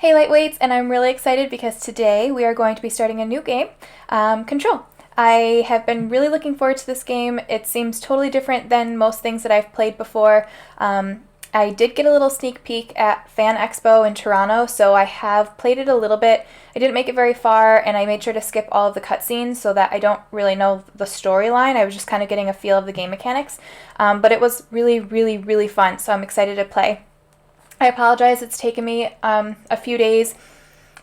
Hey Lightweights, and I'm really excited because today we are going to be starting a new game, Control. I have been really looking forward to this game. It seems totally different than most things that I've played before. I did get a little sneak peek at Fan Expo in Toronto, so I have played it a little bit. I didn't make it very far, and I made sure to skip all of the cutscenes so that I don't really know the storyline. I was just kind of getting a feel of the game mechanics, but it was really, really, really fun, so I'm excited to play. I apologize, it's taken me a few days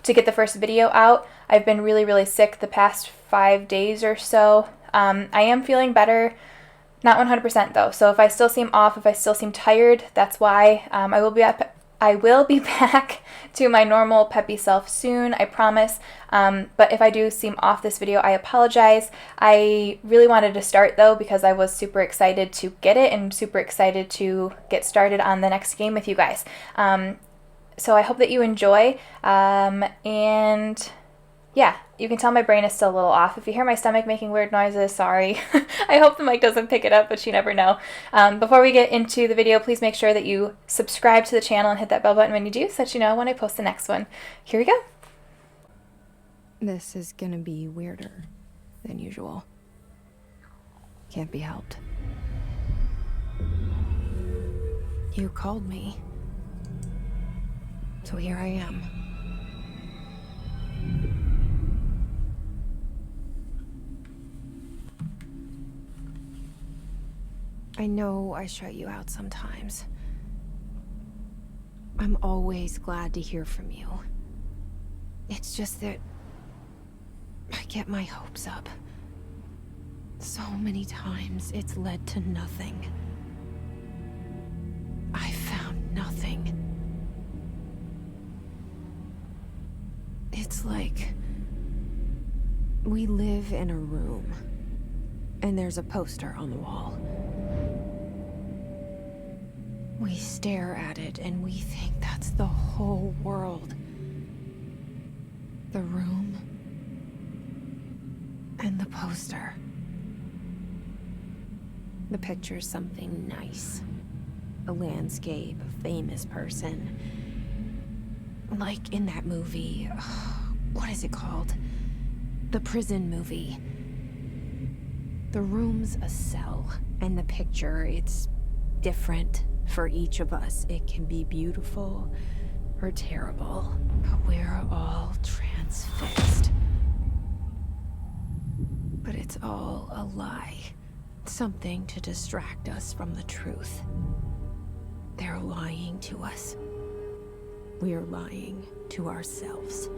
to get the first video out. I've been really, really sick the past 5 days or so. I am feeling better, not 100% though, so if I still seem off, if I still seem tired, that's why. I will be back to my normal peppy self soon, I promise. But if I do seem off this video, I apologize. I really wanted to start though because I was super excited to get it and super excited to get started on the next game with you guys. So I hope that you enjoy. And yeah, you can tell my brain is still a little off. If you hear my stomach making weird noises, sorry. I hope the mic doesn't pick it up, but you never know. Before we get into the video, please make sure that you subscribe to the channel and hit that bell button when you do so that you know when I post the next one. Here we go. This is gonna be weirder than usual. Can't be helped. You called me. So here I am. I know I shut you out sometimes. I'm always glad to hear from you. It's just that I get my hopes up. So many times it's led to nothing. I found nothing. It's like we live in a room and there's a poster on the wall. We stare at it and we think that's the whole world. The room and the poster. The picture's something nice. A landscape, a famous person. Like in that movie, what is it called? The prison movie. The room's a cell, and the picture, it's different for each of us. It can be beautiful or terrible, but we're all transfixed. But it's all a lie. Something to distract us from the truth. They're lying to us. We're lying to ourselves.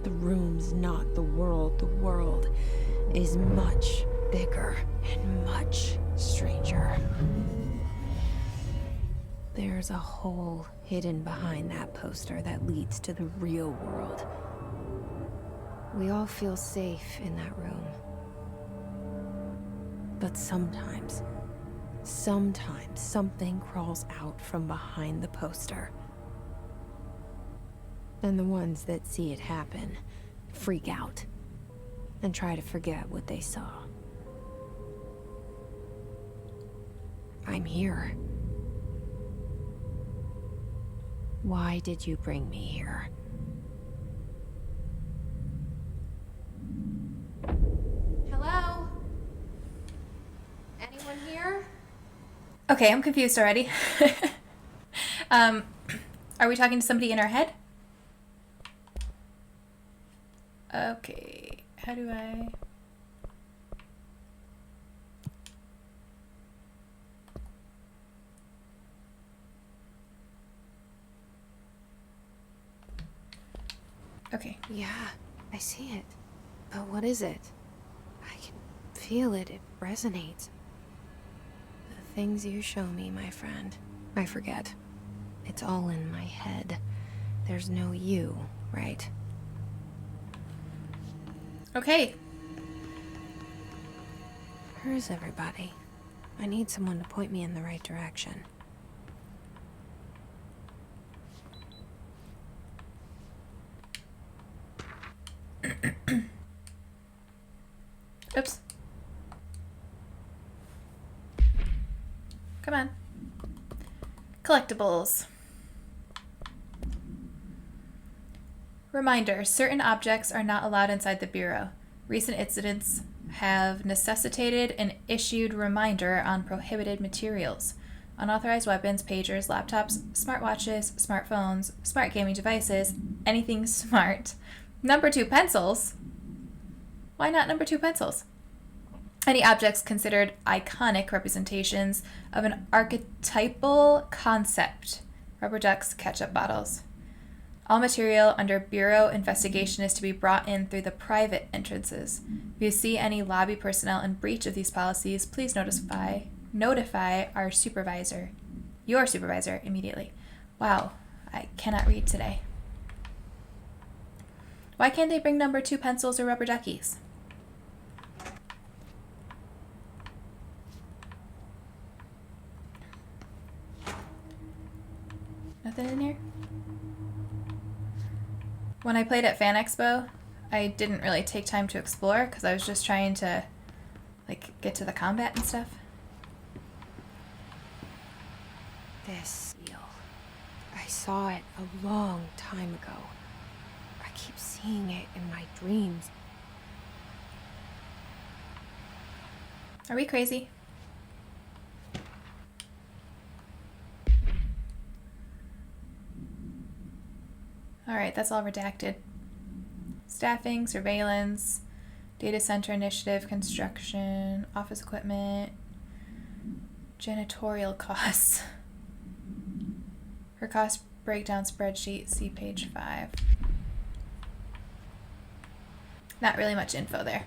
The room's not the world. The world is much bigger and much stranger. There's a hole hidden behind that poster that leads to the real world. We all feel safe in that room. But sometimes something crawls out from behind the poster. And the ones that see it happen freak out and try to forget what they saw. I'm here. Why did you bring me here? Hello? Anyone here? Okay, I'm confused already. Are we talking to somebody in our head? Okay, how do I... Okay. Yeah, I see it. But what is it? I can feel it. It resonates. The things you show me, my friend, I forget. It's all in my head. There's no you, right? Okay. Where is everybody? I need someone to point me in the right direction. Oops. Come on. Collectibles. Reminder, certain objects are not allowed inside the Bureau. Recent incidents have necessitated an issued reminder on prohibited materials. Unauthorized weapons, pagers, laptops, smartwatches, smartphones, smart gaming devices, anything smart. Number 2 pencils. Why not number 2 pencils? Any objects considered iconic representations of an archetypal concept. Rubber ducks, ketchup bottles. All material under Bureau investigation is to be brought in through the private entrances. If you see any lobby personnel in breach of these policies, please notify our supervisor, your supervisor, immediately. Wow, I cannot read today. Why can't they bring number 2 pencils or rubber duckies? Nothing in here? When I played at Fan Expo, I didn't really take time to explore because I was just trying to get to the combat and stuff. This seal. I saw it a long time ago. I keep seeing it in my dreams. Are we crazy? Alright, that's all redacted. Staffing, surveillance, data center initiative, construction, office equipment, janitorial costs. Her cost breakdown spreadsheet, see page 5. Not really much info there.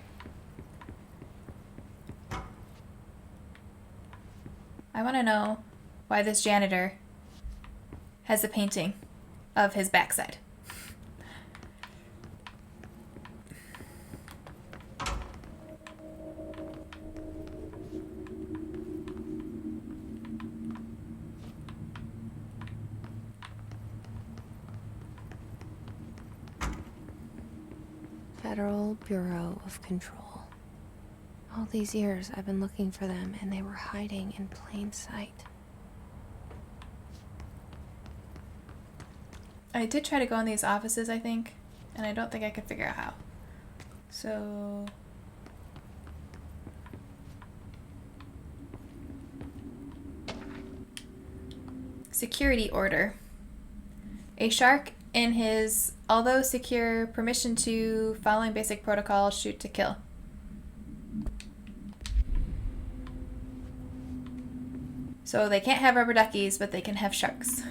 I want to know why this janitor has a painting of his backside. Federal Bureau of Control. All these years I've been looking for them and they were hiding in plain sight. I did try to go in these offices, I think, and I don't think I could figure out how. So... security order. A shark in his, although secure, permission to, following basic protocol, shoot to kill. So they can't have rubber duckies, but they can have sharks.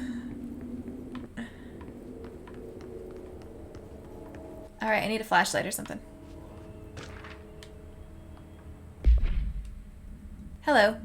Alright, I need a flashlight or something. Hello.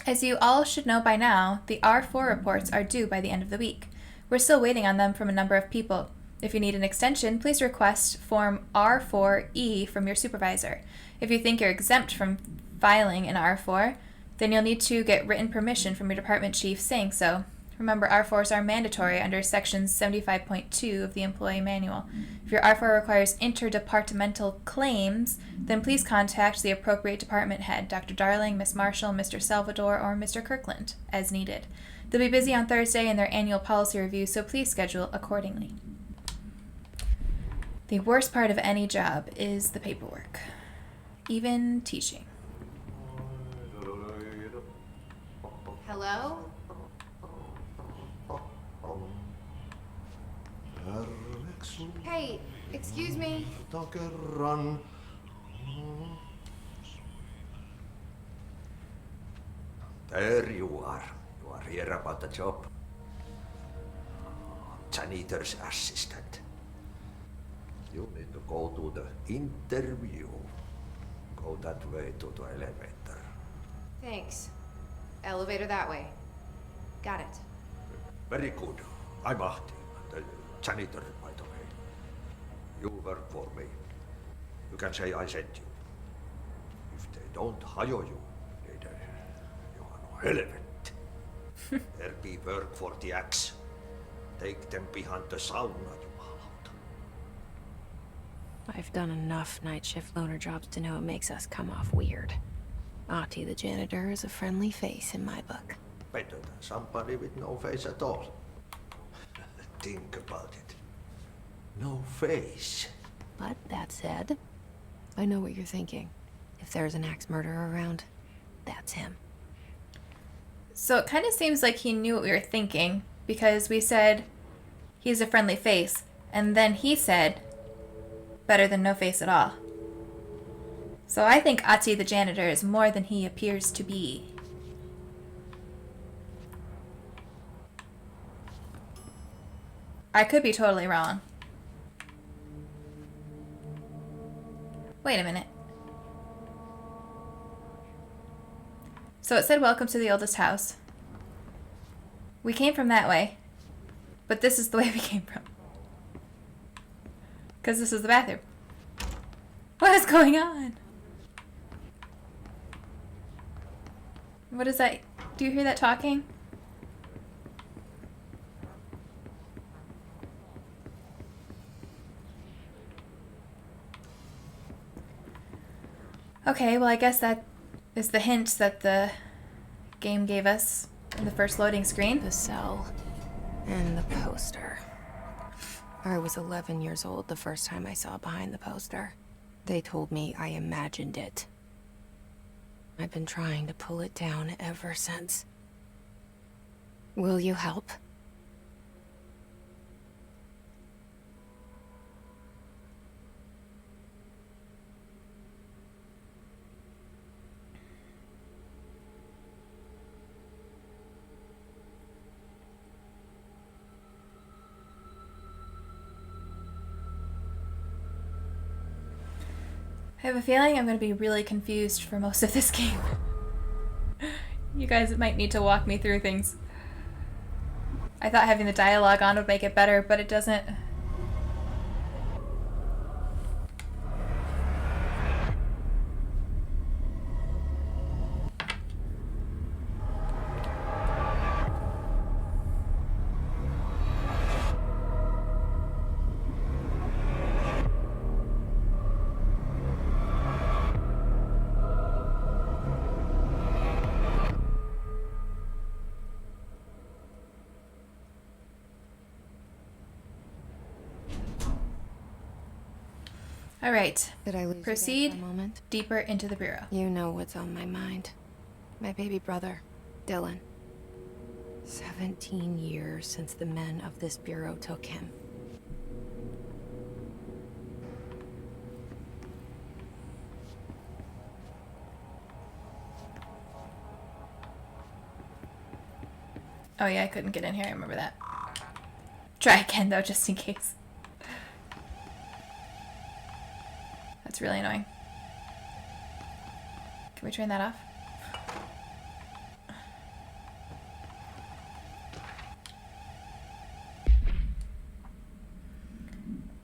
As you all should know by now, the R4 reports are due by the end of the week. We're still waiting on them from a number of people. If you need an extension, please request Form R4E from your supervisor. If you think you're exempt from filing an R4, then you'll need to get written permission from your department chief saying so. Remember, R4s are mandatory under Section 75.2 of the Employee Manual. If your R4 requires interdepartmental claims, then please contact the appropriate department head, Dr. Darling, Miss Marshall, Mr. Salvador, or Mr. Kirkland, as needed. They'll be busy on Thursday in their annual policy review, so please schedule accordingly. The worst part of any job is the paperwork, even teaching. Hello? Hey, excuse me. There you are. You are here about the job. Janitor's assistant. You need to go to the interview. Go that way to the elevator. Thanks. Elevator that way. Got it. Very good. I'm Ahti, the janitor, by the way. You work for me. You can say I sent you. If they don't hire you, then you are no relevant. There be work for the axe. Take them behind the sauna, you out. I've done enough night shift loner jobs to know it makes us come off weird. Ahti the janitor is a friendly face in my book. Better than somebody with no face at all. Think about it. No face. But that said, I know what you're thinking. If there's an axe murderer around, that's him. So it kind of seems like he knew what we were thinking, because we said he's a friendly face, and then he said better than no face at all. So I think Ahti the janitor is more than he appears to be. I could be totally wrong. Wait a minute. So it said welcome to the oldest house. We came from that way. But this is the way we came from. Because this is the bathroom. What is going on? What is that? Do you hear that talking? Okay, well I guess that is the hint that the game gave us in the first loading screen. The cell and the poster. I was 11 years old the first time I saw behind the poster. They told me I imagined it. I've been trying to pull it down ever since. Will you help? I have a feeling I'm going to be really confused for most of this game. You guys might need to walk me through things. I thought having the dialogue on would make it better, but it doesn't. All right. Did I lose Proceed you there for a moment? deeper into the bureau. You know what's on my mind. My baby brother, Dylan. 17 years since the men of this bureau took him. Oh yeah, I couldn't get in here. I remember that. Try again though, just in case. That's really annoying. Can we turn that off?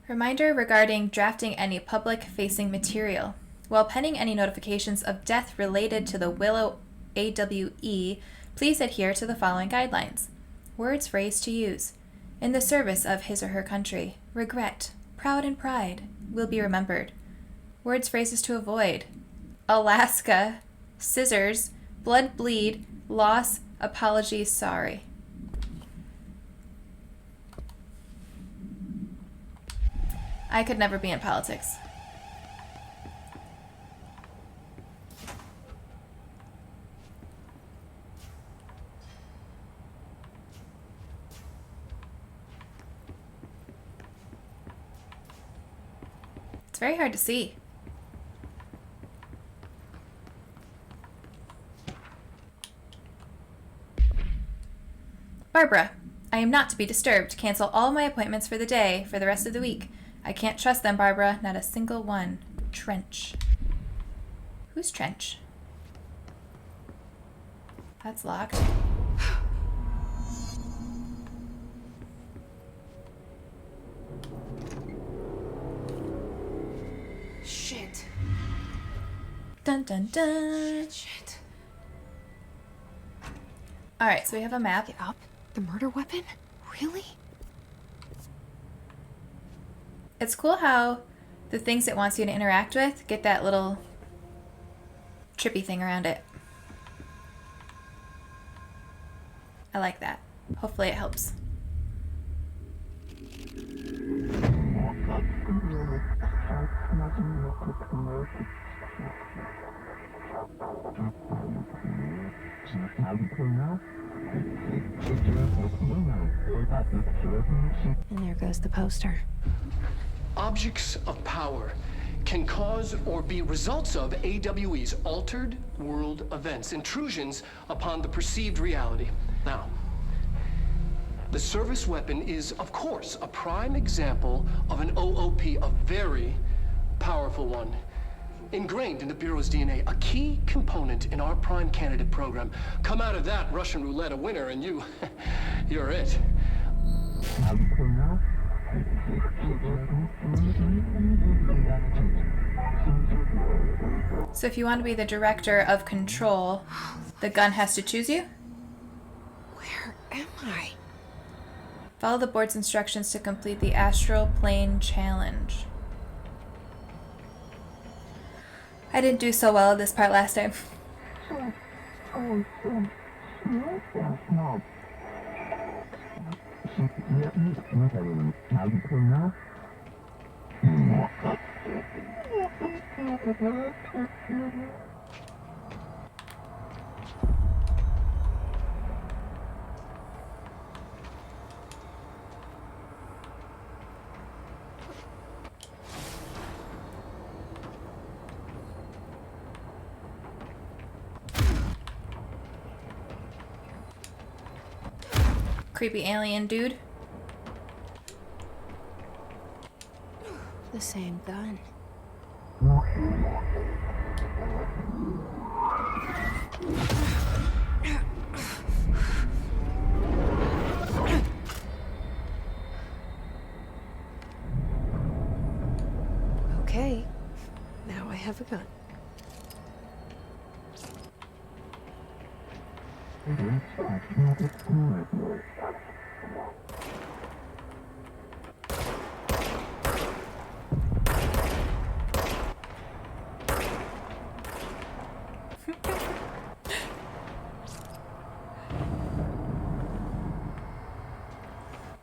Reminder regarding drafting any public-facing material. While pending any notifications of death related to the Willow AWE, please adhere to the following guidelines. Words, phrase to use. In the service of his or her country, regret, proud and pride will be remembered. Words, phrases to avoid. Alaska, scissors, blood bleed, loss, apologies, sorry. I could never be in politics. It's very hard to see. Barbara, I am not to be disturbed. Cancel all my appointments for the day, for the rest of the week. I can't trust them, Barbara. Not a single one. Trench. Who's Trench? That's locked. Shit. Dun dun dun. Shit. Alright, so we have a map. Get up? The murder weapon? Really? It's cool how the things it wants you to interact with get that little trippy thing around it. I like that. Hopefully it helps. And there goes the poster. Objects of power can cause or be results of AWE's altered world events, intrusions upon the perceived reality. Now, the service weapon is, of course, a prime example of an OOP, a very powerful one. Ingrained in the Bureau's DNA, a key component in our prime candidate program. Come out of that Russian roulette a winner and you're it. So if you want to be the director of Control, the gun has to choose you? Where am I? Follow the board's instructions to complete the Astral Plane Challenge. I didn't do so well at this part last time. Creepy alien dude. The same gun. Okay, now I have a gun.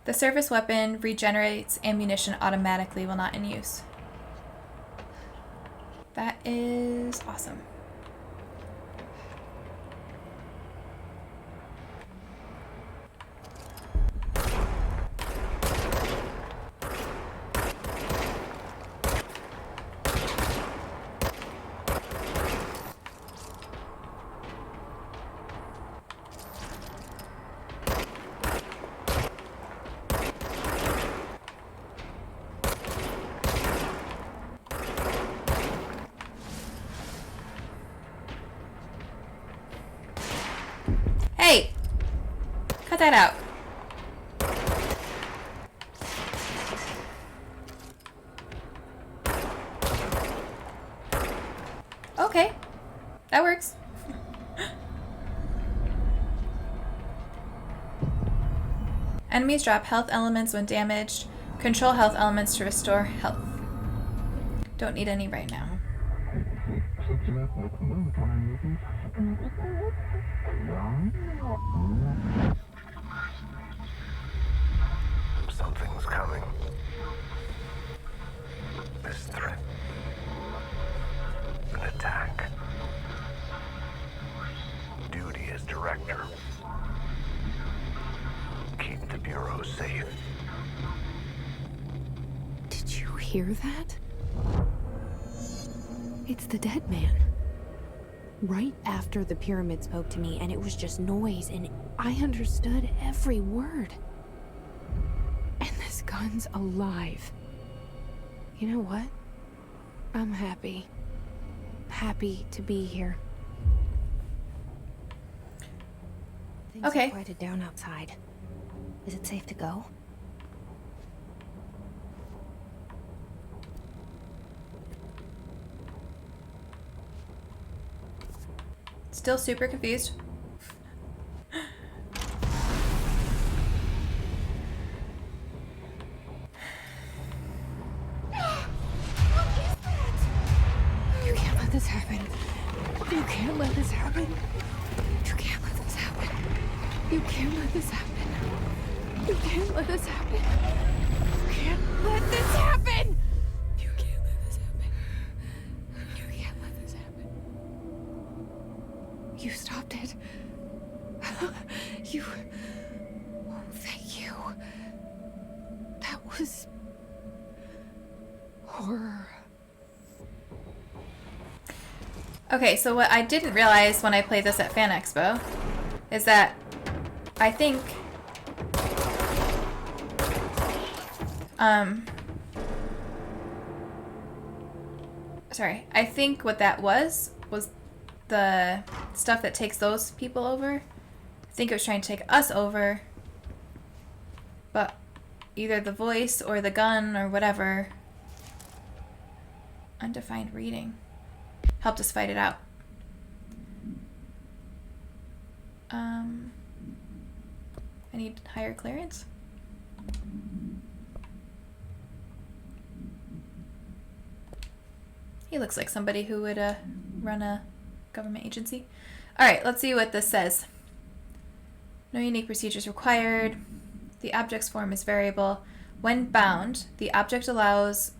The service weapon regenerates ammunition automatically while not in use. That is awesome. Hey! Cut that out. Okay. That works. Enemies drop health elements when damaged. Control health elements to restore health. Don't need any right now. Something's coming. This threat. An attack. Duty as director. Keep the Bureau safe. Did you hear that? It's the dead man. Right after the pyramid spoke to me, and it was just noise, and I understood every word. And this gun's alive. You know what? I'm happy. Happy to be here. Things Okay. have quieted down outside. Is it safe to go? Still super confused. You can't let this happen. You can't let this happen. You can't let this happen. You can't let this happen. You can't let this happen. You can't let this happen. You can't let this happen. Okay, so what I didn't realize when I played this at Fan Expo is that I think I think what that was the stuff that takes those people over. I think it was trying to take us over, but either the voice or the gun or whatever, undefined reading, helped us fight it out. I need higher clearance. He looks like somebody who would run a government agency. Alright, let's see what this says. No unique procedures required. The object's form is variable. When bound, the object allows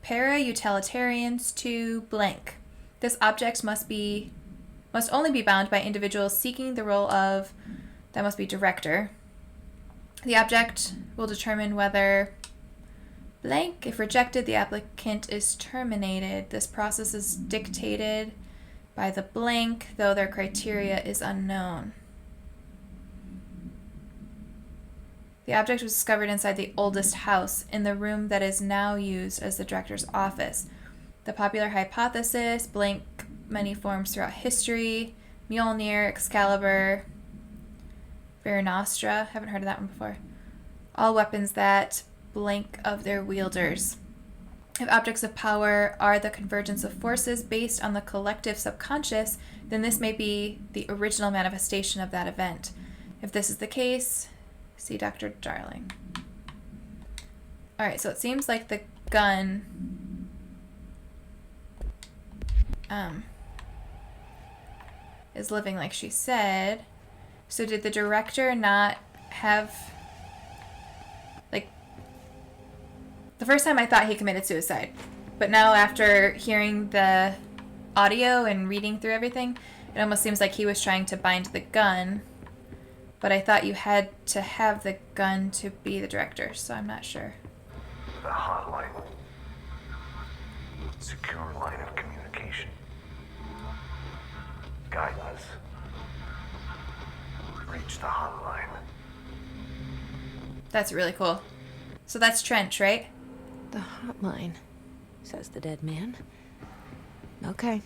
para-utilitarians to blank. This object must only be bound by individuals seeking the role of, that must be director. The object will determine whether blank. If rejected, the applicant is terminated. This process is dictated by the blank, though their criteria is unknown. The object was discovered inside the oldest house, in the room that is now used as the director's office. The popular hypothesis, blank many forms throughout history, Mjolnir, Excalibur, Veranostra, haven't heard of that one before. All weapons that blank of their wielders. If objects of power are the convergence of forces based on the collective subconscious, then this may be the original manifestation of that event. If this is the case, see Dr. Darling. Alright, so it seems like the gun is living like she said. So did the director not have... Like, the first time I thought he committed suicide. But now after hearing the audio and reading through everything, it almost seems like he was trying to bind the gun. But I thought you had to have the gun to be the director, so I'm not sure. The hotline. Secure line of communication. Guidance. Reach the hotline. That's really cool. So that's Trench, right? The hotline, says the dead man. Okay.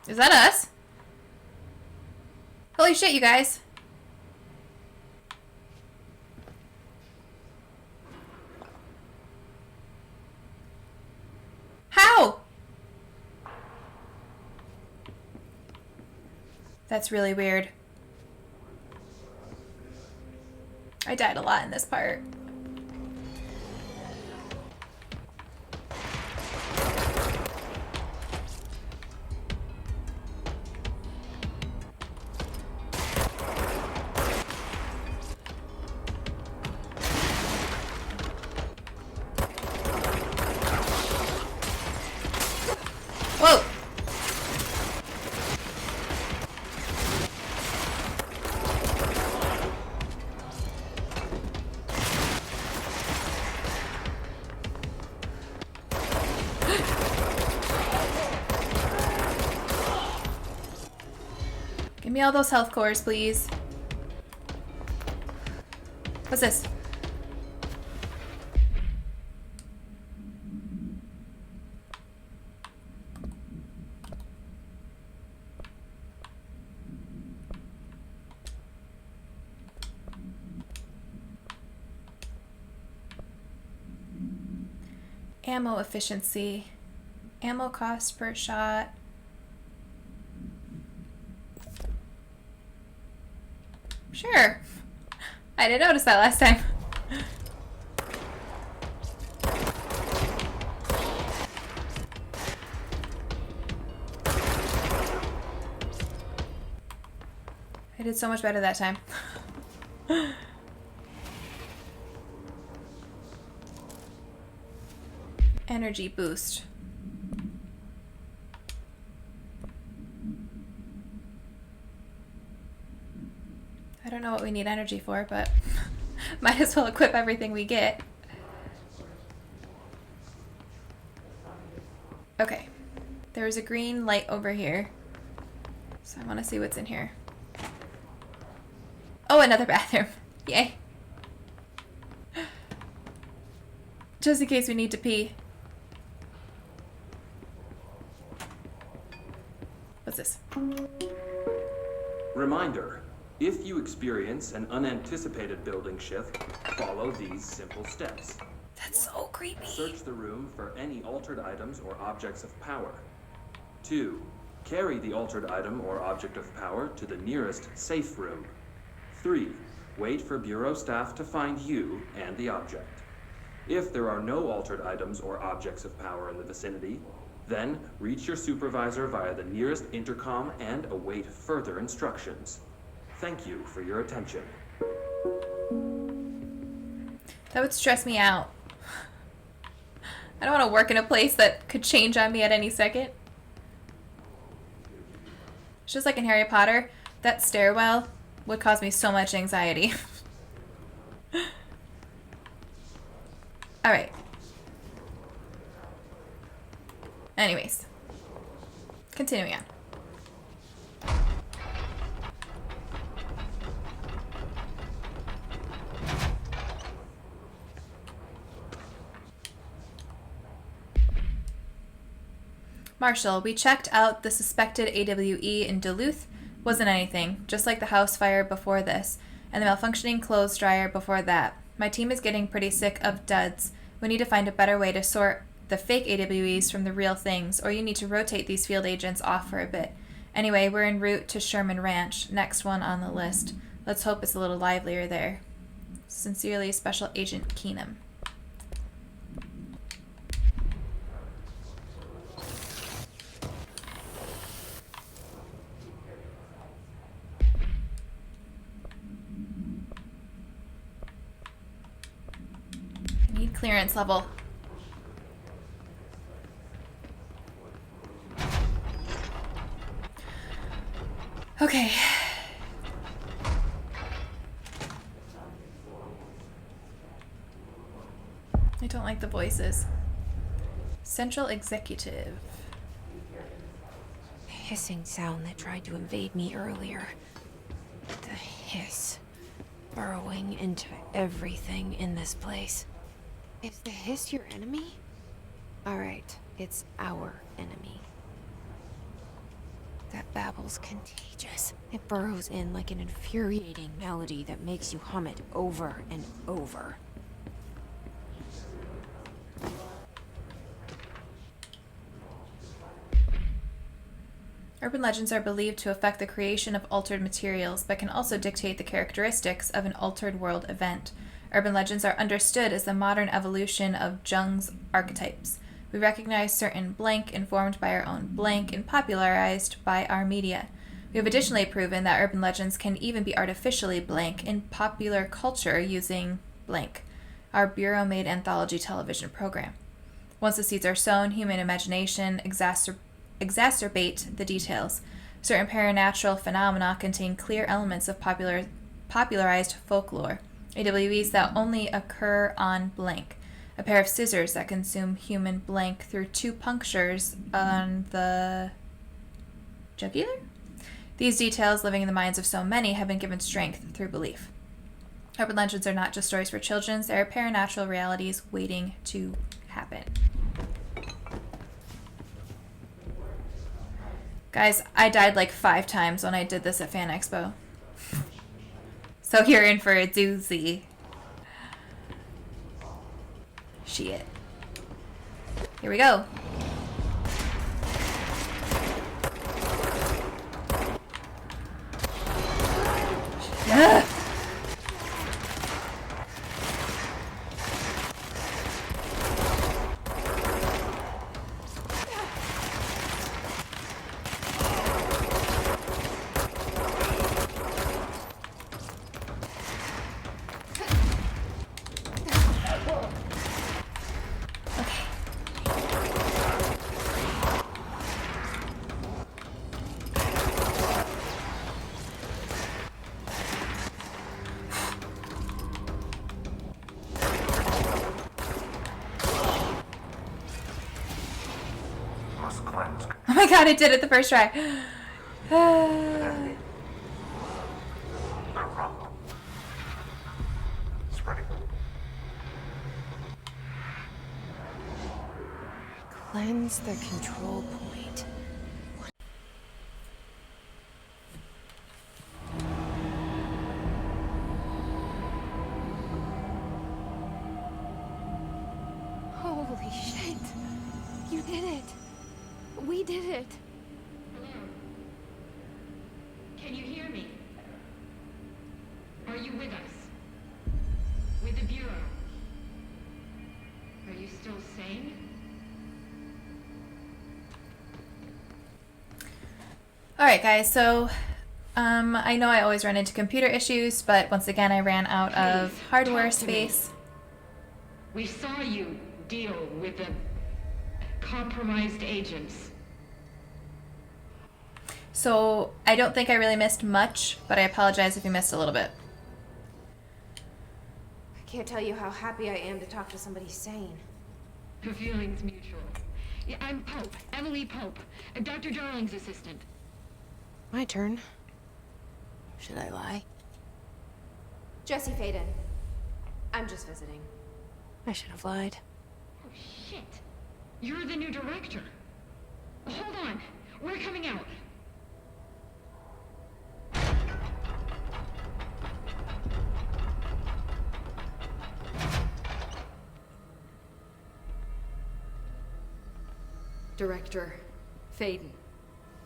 Is that us? Holy shit, you guys. How? That's really weird. I died a lot in this part. Whoa! Give me all those health cores, please. What's this? Ammo efficiency. Ammo cost per shot. Sure. I didn't notice that last time. I did so much better that time. Energy boost. I don't know what we need energy for, but might as well equip everything we get. Okay. There was a green light over here. So I want to see what's in here. Oh, another bathroom. Yay. Just in case we need to pee. What's this? Reminder, if you experience an unanticipated building shift, follow these simple steps. That's so creepy. Search the room for any altered items or objects of power. 2. Carry the altered item or object of power to the nearest safe room. 3. Wait for Bureau staff to find you and the object. If there are no altered items or objects of power in the vicinity, then reach your supervisor via the nearest intercom and await further instructions. Thank you for your attention. That would stress me out. I don't want to work in a place that could change on me at any second. It's just like in Harry Potter, that stairwell would cause me so much anxiety. Alright. Anyways. Continuing on. Marshall, we checked out the suspected AWE in Duluth. Wasn't anything, just like the house fire before this, and the malfunctioning clothes dryer before that. My team is getting pretty sick of duds. We need to find a better way to sort the fake AWEs from the real things, or you need to rotate these field agents off for a bit. Anyway, we're en route to Sherman Ranch, next one on the list. Let's hope it's a little livelier there. Sincerely, Special Agent Keenum. Need clearance level. Okay. I don't like the voices. Central Executive. The hissing sound that tried to invade me earlier. The hiss. Burrowing into everything in this place. Is the hiss your enemy? Alright, it's our enemy. That babble's contagious. It burrows in like an infuriating melody that makes you hum it over and over. Urban legends are believed to affect the creation of altered materials, but can also dictate the characteristics of an altered world event. Urban legends are understood as the modern evolution of Jung's archetypes. We recognize certain blank informed by our own blank and popularized by our media. We have additionally proven that urban legends can even be artificially blank in popular culture using blank, our Bureau-made anthology television program. Once the seeds are sown, human imagination exacerbate the details. Certain paranatural phenomena contain clear elements of popularized folklore. AWEs that only occur on blank. A pair of scissors that consume human blank through 2 punctures on the jugular? These details, living in the minds of so many, have been given strength through belief. Urban legends are not just stories for children, they are paranatural realities waiting to happen. Guys, I died like 5 times when I did this at Fan Expo. So you're in for a doozy. Shit. Here we go. Ugh. god, I did it the first try. Enemy. Corrupt. Spreading. Cleanse the control point. Holy shit. You did it. We did it. Hello? Can you hear me? Are you with us? With the Bureau? Are you still sane? Alright guys, so I know I always run into computer issues, but once again I ran out of Please, hardware talk to me. space. We saw you deal with the compromised agents. So I don't think I really missed much, but I apologize if you missed a little bit. I can't tell you how happy I am to talk to somebody sane. The feeling's mutual. Yeah, I'm Pope, Emily Pope, Dr. Darling's assistant. My turn. Should I lie? Jesse Faden. I'm just visiting. I should have lied. Oh, shit. You're the new director. Hold on. We're coming out. Director Faden.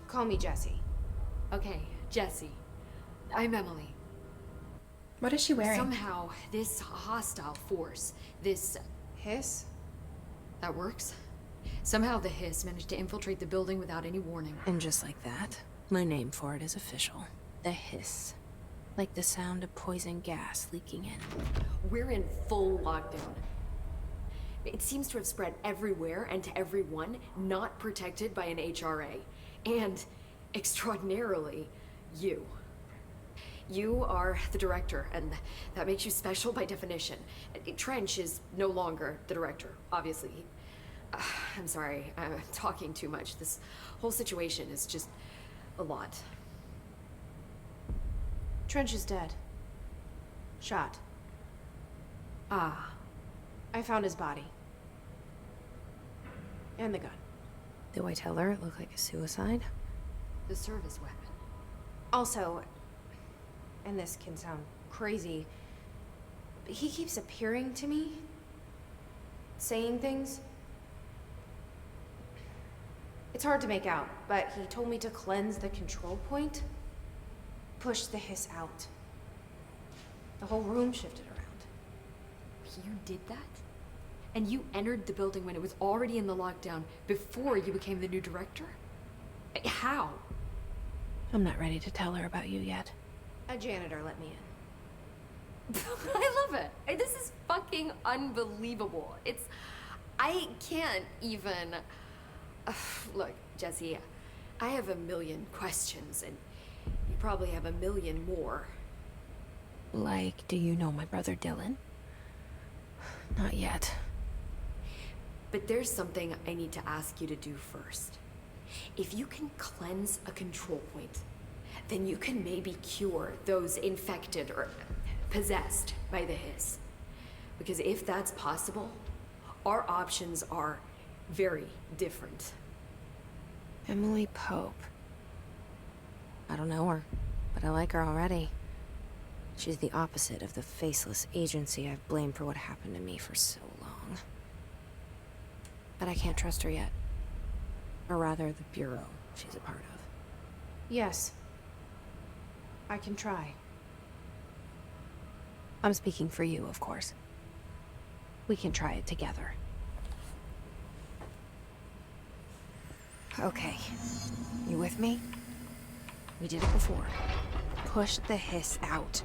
Call me Jesse. Okay, Jesse. I'm Emily. What is she wearing? Somehow, this hostile force, this Hiss? that works. Somehow the hiss managed to infiltrate the building without any warning. And just like that, my name for it is official. The hiss. Like the sound of poison gas leaking in. We're in full lockdown. It seems to have spread everywhere and to everyone not protected by an HRA. And, extraordinarily, you. You are the director, and that makes you special by definition. Trench is no longer the director, obviously. I'm sorry, I'm talking too much. This whole situation is just a lot. Trench is dead. Shot. Ah, I found his body. And the gun. Do I tell her it looked like a suicide? the service weapon. Also, and this can sound crazy, but he keeps appearing to me, saying things. It's hard to make out, but he told me to cleanse the control point, push the hiss out. The whole room shifted around. You did that? And you entered the building when it was already in the lockdown before you became the new director? How? I'm not ready to tell her about you yet. A janitor let me in. I love it. This is fucking unbelievable. I can't even... Look, Jesse, I have a million questions, and you probably have a million more. Like, do you know my brother Dylan? Not yet. But there's something I need to ask you to do first. If you can cleanse a control point, then you can maybe cure those infected or possessed by the hiss. Because if that's possible, our options are very different. Emily Pope. I don't know her, but I like her already. She's the opposite of the faceless agency I've blamed for what happened to me for so long. But I can't trust her yet. Or rather, the Bureau she's a part of. Yes. I can try. I'm speaking for you, of course. We can try it together. Okay. You with me? We did it before. Push the hiss out.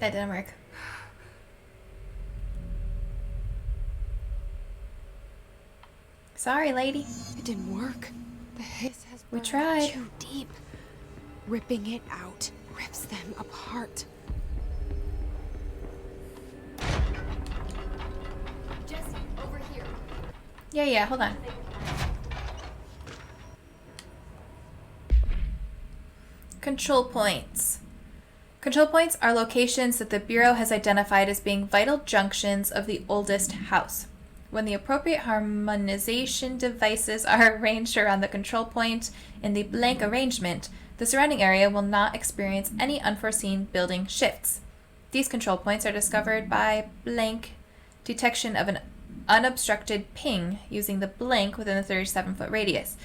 That didn't work. Sorry, lady. It didn't work. The hiss has We burned tried. too deep. Ripping it out rips them apart. Jesse, over here. Yeah, hold on. Control points. Control points are locations that the Bureau has identified as being vital junctions of the oldest house. When the appropriate harmonization devices are arranged around the control point in the blank arrangement, the surrounding area will not experience any unforeseen building shifts. These control points are discovered by blank detection of an unobstructed ping using the blank within the 37-foot radius.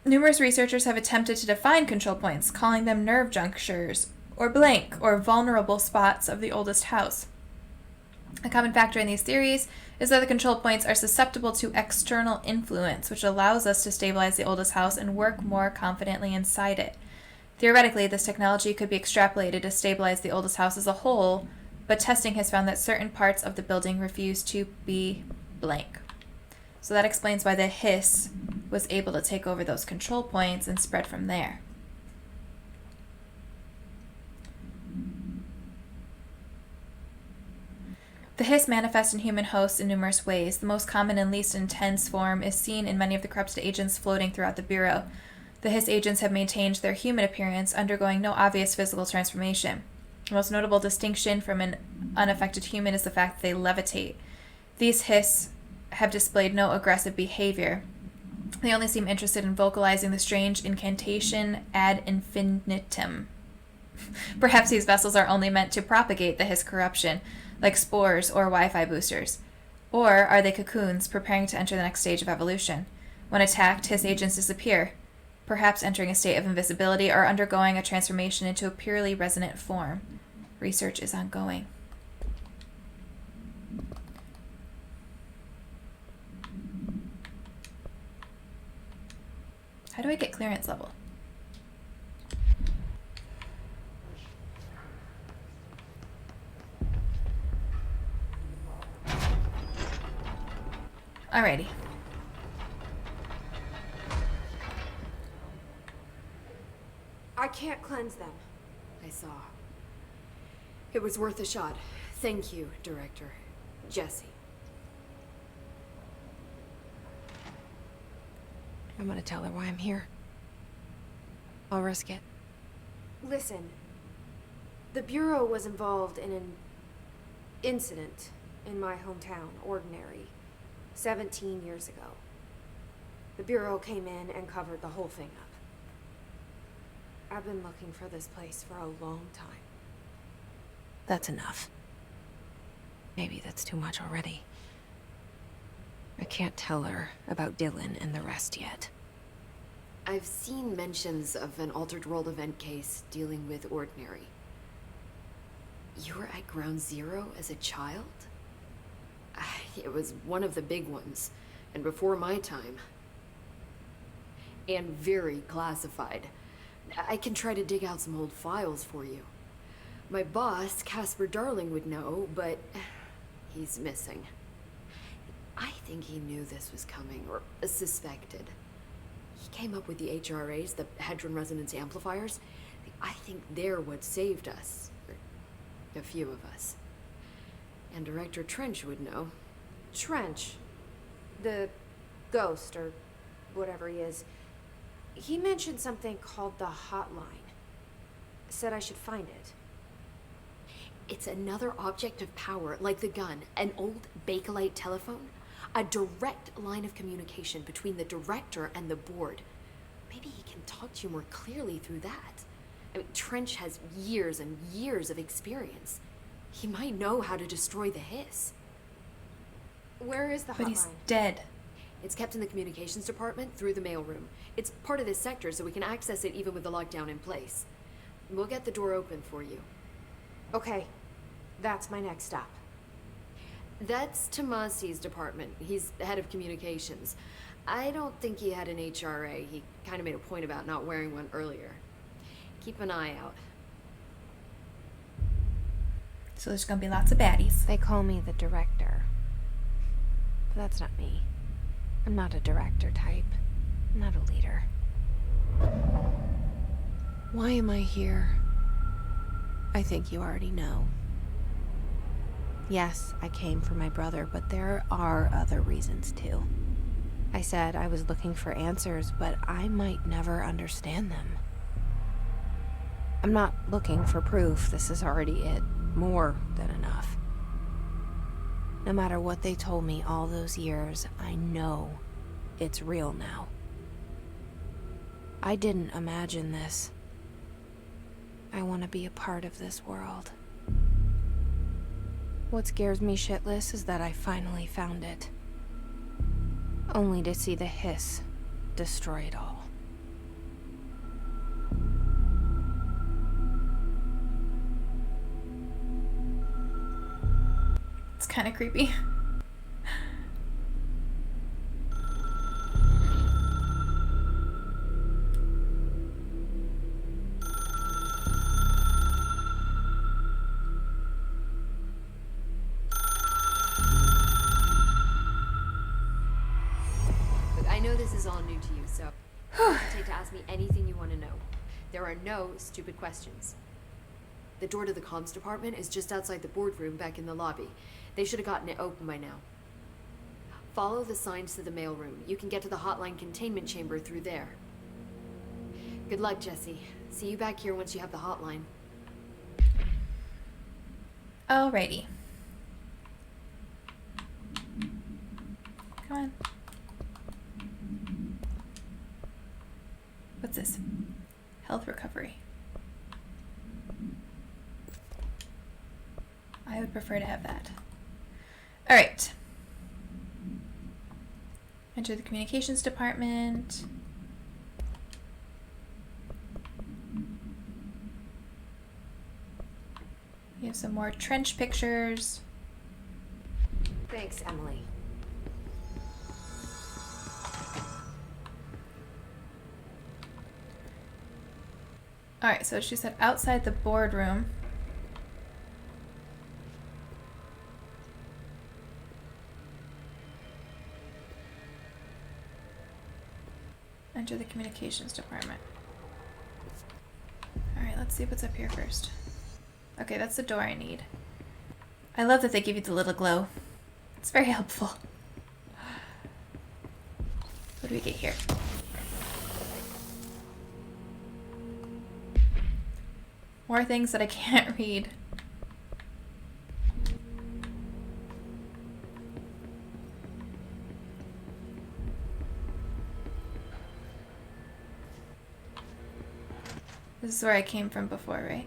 Numerous researchers have attempted to define control points, calling them nerve junctures, or blank, or vulnerable spots of the oldest house. A common factor in these theories is that the control points are susceptible to external influence, which allows us to stabilize the oldest house and work more confidently inside it. Theoretically, this technology could be extrapolated to stabilize the oldest house as a whole, but testing has found that certain parts of the building refuse to be blank. So that explains why the hiss was able to take over those control points and spread from there. The hiss manifests in human hosts in numerous ways. The most common and least intense form is seen in many of the corrupted agents floating throughout the Bureau. The hiss agents have maintained their human appearance, undergoing no obvious physical transformation. The most notable distinction from an unaffected human is the fact that they levitate. These hiss have displayed no aggressive behavior. They only seem interested in vocalizing the strange incantation ad infinitum. Perhaps these vessels are only meant to propagate the hiss corruption, like spores or Wi-Fi boosters. Or are they cocoons preparing to enter the next stage of evolution? When attacked, hiss agents disappear, perhaps entering a state of invisibility or undergoing a transformation into a purely resonant form. Research is ongoing. How do I get clearance level? Alrighty. I can't cleanse them. I saw. It was worth a shot. Thank you, Director. Jesse. I'm gonna tell her why I'm here. I'll risk it. Listen. The Bureau was involved in an incident in my hometown, Ordinary, 17 years ago. The Bureau came in and covered the whole thing up. I've been looking for this place for a long time. That's enough. Maybe that's too much already. I can't tell her about Dylan and the rest yet. I've seen mentions of an Altered World event case dealing with Ordinary. You were at Ground Zero as a child? It was one of the big ones, and before my time. And very classified. I can try to dig out some old files for you. My boss, Casper Darling, would know, but he's missing. I think he knew this was coming, or suspected. He came up with the HRAs, the Hadron Resonance Amplifiers. I think they're what saved us. Or a few of us. And Director Trench would know. Trench? The ghost, or whatever he is. He mentioned something called the hotline. Said I should find it. It's another object of power, like the gun, an old Bakelite telephone. A direct line of communication between the director and the board. Maybe he can talk to you more clearly through that. I mean, Trench has years and years of experience. He might know how to destroy the hiss. Where is the hotline? But he's dead. It's kept in the communications department through the mailroom. It's part of this sector, so we can access it even with the lockdown in place. We'll get the door open for you. Okay, that's my next stop. That's Tomasi's department. He's head of communications. I don't think he had an HRA. He kind of made a point about not wearing one earlier. Keep an eye out. So there's gonna be lots of baddies. They call me the director. But that's not me. I'm not a director type. I'm not a leader. Why am I here? I think you already know. Yes, I came for my brother, but there are other reasons too. I said I was looking for answers, but I might never understand them. I'm not looking for proof. This is already it. More than enough. No matter what they told me all those years, I know it's real now. I didn't imagine this. I want to be a part of this world. What scares me shitless is that I finally found it. Only to see the hiss destroy it all. It's kind of creepy. Look, I know this is all new to you, so don't hesitate to ask me anything you want to know. There are no stupid questions. The door to the comms department is just outside the boardroom back in the lobby. They should have gotten it open by now. Follow the signs to the mailroom. You can get to the hotline containment chamber through there. Good luck, Jesse. See you back here once you have the hotline. Alrighty. Come on. What's this? Health recovery. I would prefer to have that. Alright. Enter the communications department. We have some more trench pictures. Thanks, Emily. Alright, so she said outside the boardroom. Enter the communications department. Alright, let's see what's up here first. Okay, that's the door I need. I love that they give you the little glow. It's very helpful. What do we get here? More things that I can't read. This is where I came from before, right?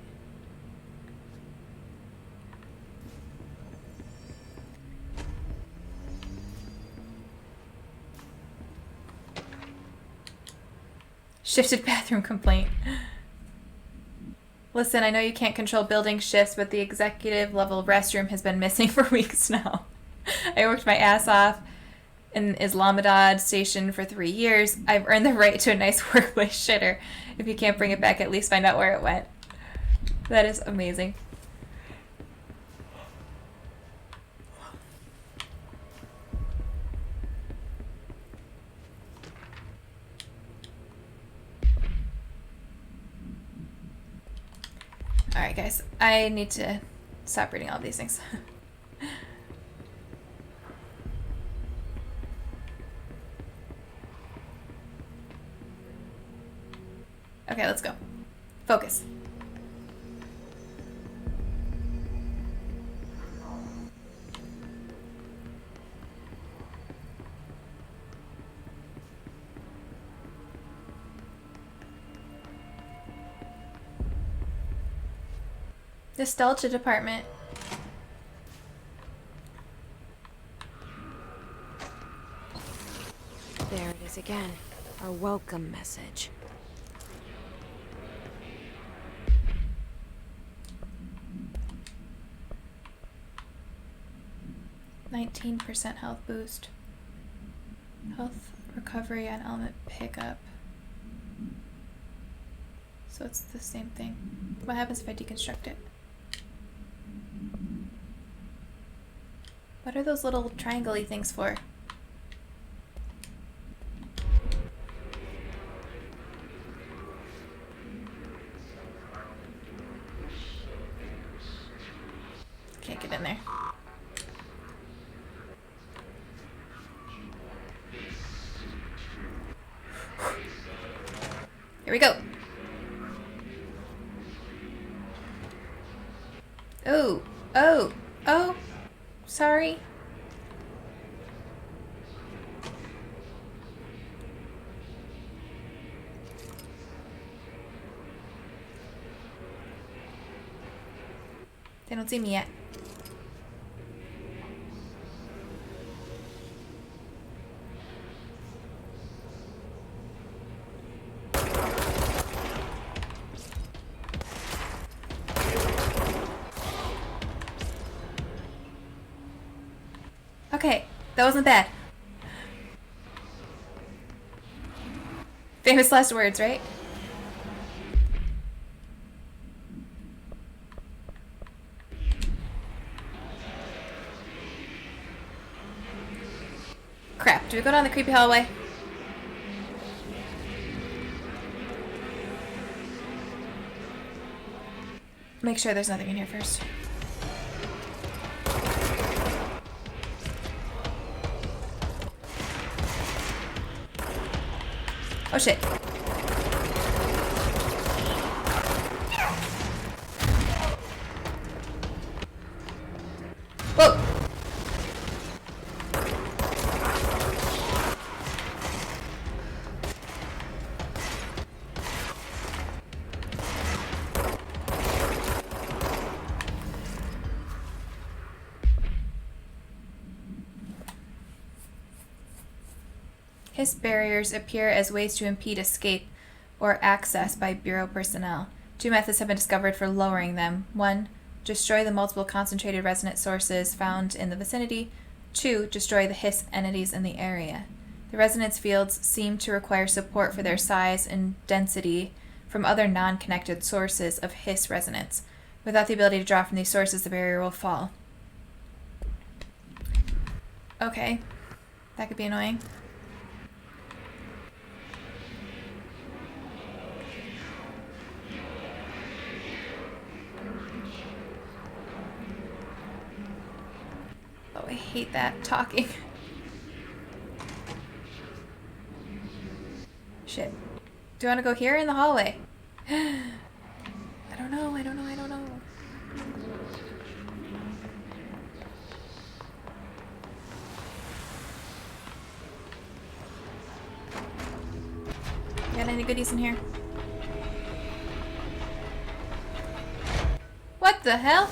Shifted bathroom complaint. Listen, I know you can't control building shifts, but the executive level restroom has been missing for weeks now. I worked my ass off in Islamabad station for 3 years. I've earned the right to a nice workplace shitter. If you can't bring it back, at least find out where it went. That is amazing. Alright guys, I need to stop reading all these things. Okay, let's go. Focus. Nostalgia department. There it is again. Our welcome message. %, health boost. Health recovery and element pickup. So it's the same thing. What happens if I deconstruct it? What are those little triangle-y things for? get in there. Here we go. Oh, oh, oh, sorry. They don't see me yet. Okay, that wasn't bad. Famous last words, right? Crap, do we go down the creepy hallway? Make sure there's nothing in here first. Oh shit. Whoa! Hiss barriers appear as ways to impede escape or access by Bureau personnel. 2 methods have been discovered for lowering them. 1. Destroy the multiple concentrated resonant sources found in the vicinity. 2. Destroy the hiss entities in the area. The resonance fields seem to require support for their size and density from other non-connected sources of hiss resonance. Without the ability to draw from these sources, the barrier will fall. Okay. That could be annoying. Oh, I hate that talking. Shit. Do I want to go here or in the hallway? I don't know, I don't know, I don't know. Got any goodies in here? What the hell?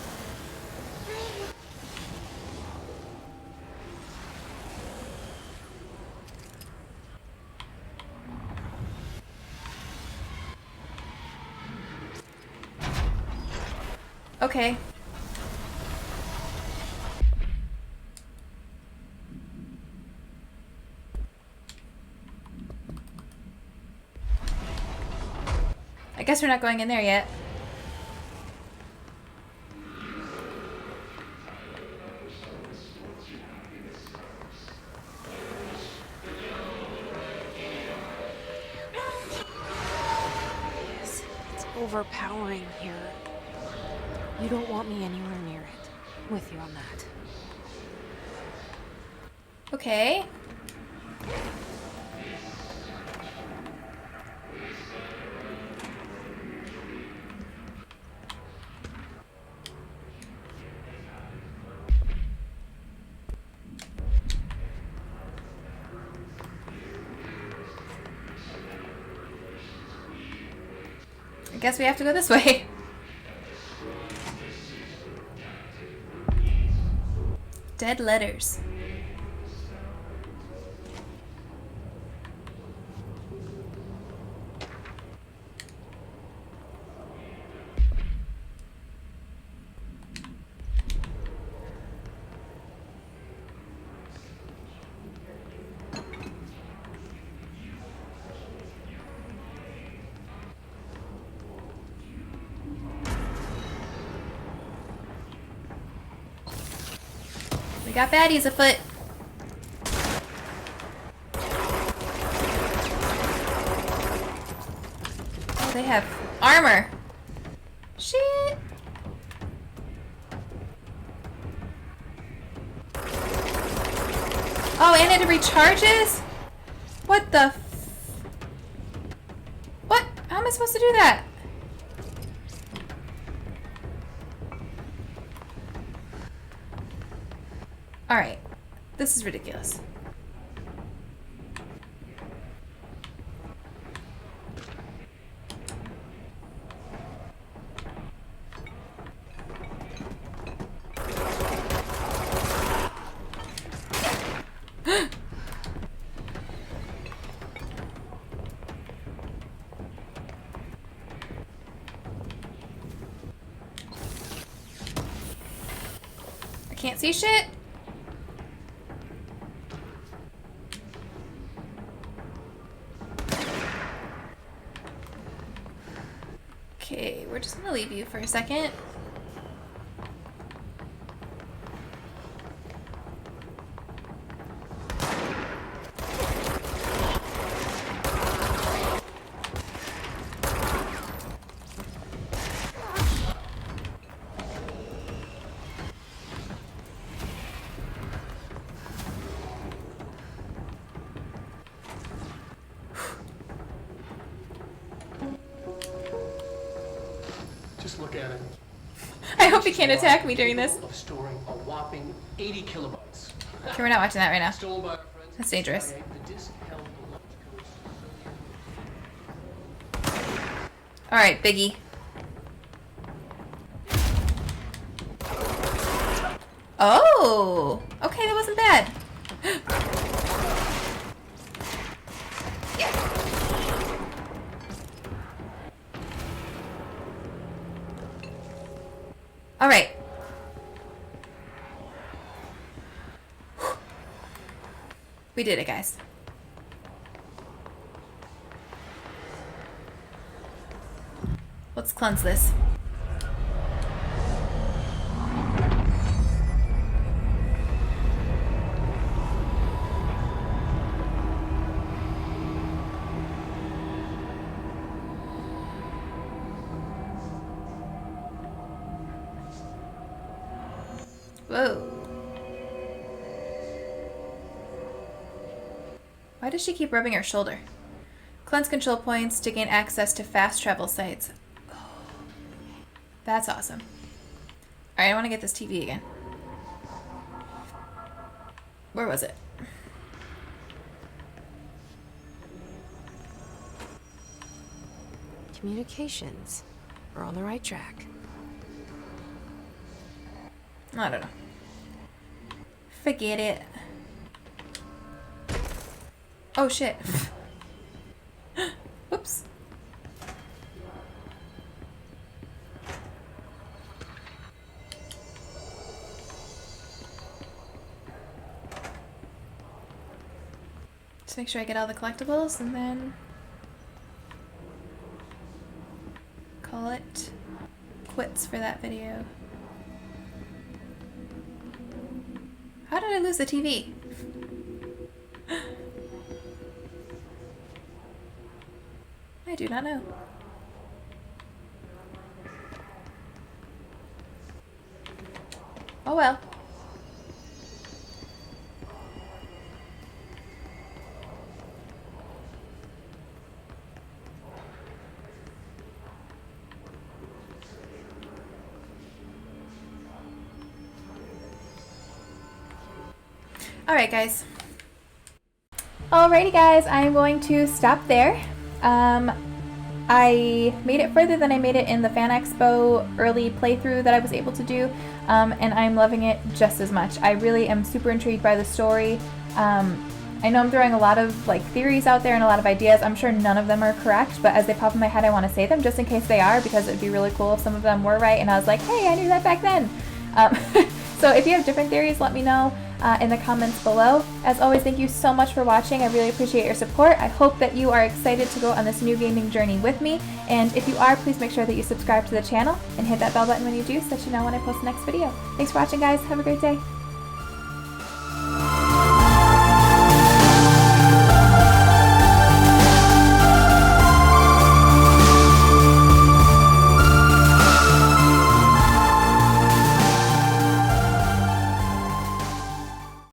Okay. I guess we're not going in there yet. Yes, it's overpowering here. You don't want me anywhere near it. I'm with you on that. Okay. I guess we have to go this way. Dead letters. We got baddies afoot. Oh, they have armor. Shit. Oh, and it recharges? What the what? How am I supposed to do that? Alright. This is ridiculous. I can't see shit. Okay, we're just gonna leave you for a second. Just look at it. I hope he can't attack me during this. Of storing a whopping 80 kilobytes. Okay, we're not watching that right now. Stolen by our friends. That's dangerous. The disc held the launch codes. Alright, Biggie. Oh! Okay, that wasn't bad. Alright. We did it, guys. Let's cleanse this. Whoa. Why does she keep rubbing her shoulder? Cleanse control points to gain access to fast travel sites. Oh, that's awesome. Alright, I want to get this TV again. Where was it? Communications. We're on the right track. I don't know. Forget it. Oh shit. Whoops. Just make sure I get all the collectibles and then call it quits for that video. How did I lose the TV? I do not know. Oh well. Alright guys. Alrighty guys, I'm going to stop there. I made it further than I made it in the Fan Expo early playthrough that I was able to do, and I'm loving it just as much. I really am super intrigued by the story. I know I'm throwing a lot of theories out there and a lot of ideas. I'm sure none of them are correct, but as they pop in my head, I want to say them just in case they are, because it would be really cool if some of them were right and I was like, hey, I knew that back then. So if you have different theories, let me know in the comments below. As always, thank you so much for watching. I really appreciate your support. I hope that you are excited to go on this new gaming journey with me. And if you are, please make sure that you subscribe to the channel and hit that bell button when you do so that you know when I post the next video. Thanks for watching, guys. Have a great day.